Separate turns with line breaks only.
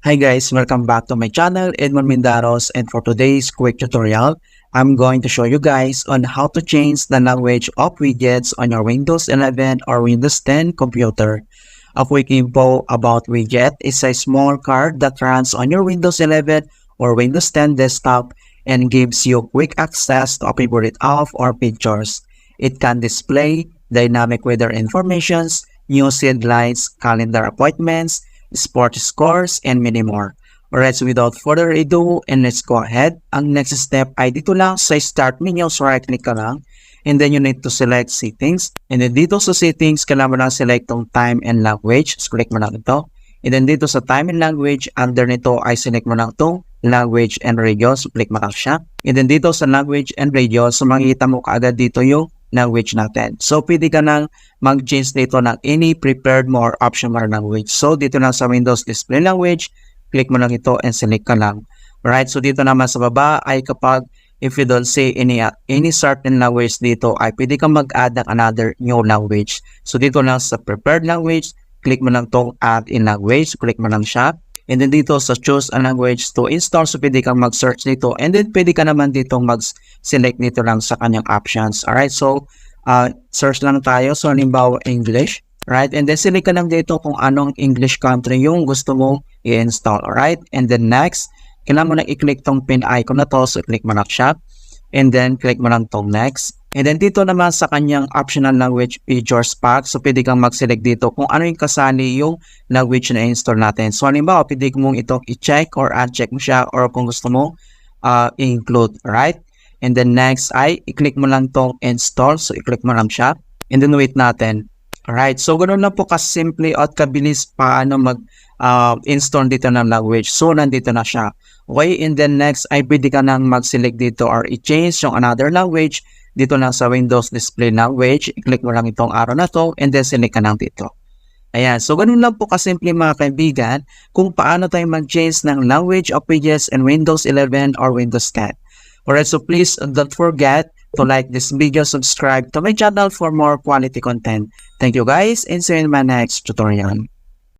Hi guys, welcome back to my channel, Edmund Mindaros, and for today's quick tutorial, I'm going to show you guys on how to change the language of widgets on your Windows 11 or Windows 10 computer. A quick info about widget is a small card that runs on your Windows 11 or Windows 10 desktop and gives you quick access to a favorite app or pictures. It can display dynamic weather informations, news headlines, calendar appointments, sports scores, and many more. Alright, so without further ado, and let's go ahead. Ang next step ay dito lang sa start menu, so right click ka lang. And then you need to select settings. And then dito sa settings, kailangan mo lang select tong time and language. So click mo lang ito. And then dito sa time and language, under nito ay select mo lang itong language and radio. So click mo lang siya. And then dito sa language and radio, so makikita mo kaagad dito yung language natin. So pwede ka nang mag-change dito ng any prepared mo or optional language. So dito lang sa Windows Display Language, click mo lang ito and select ka lang. Alright, so dito naman sa baba ay kapag if you don't see any certain language dito ay pwede kang mag-add ng another new language. So dito lang sa prepared language, click mo lang itong add in language, click mo lang siya. And then dito sa choose a language to install, so pwede kang mag-search dito. And then pwede ka naman dito mag-select dito lang sa kanyang options. Alright, so search lang tayo. So halimbawa English. Right, and then select ka lang dito kung anong English country yung gusto mo i-install. Alright, and then next, kailangan mo lang i-click tong pin icon na to. So click mo lang siya. And then click mo lang tong next. And then dito naman sa kanyang optional language features pack, so pwede kang mag-select dito kung ano yung kasali yung language na install natin. So halimbawa, pwede mong itong i-check or uncheck mo siya or kung gusto mo i-include, right? And then next ay i-click mo lang tong install. So i-click mo lang siya. And then wait natin. Alright, so ganoon lang po kasimple at kabilis paano mag-install dito ng language. So nandito na siya. Okay, and then next ay pwede ka nang mag-select dito or i-change yung another language. Dito lang sa Windows Display Language, i-click mo lang itong arrow na to and then select ka lang dito. Ayan, so ganun lang po kasimple mga kaibigan kung paano tayo mag-change ng language of widgets in Windows 11 or Windows 10. Alright, so please don't forget to like this video, subscribe to my channel for more quality content. Thank you guys and see you in my next tutorial.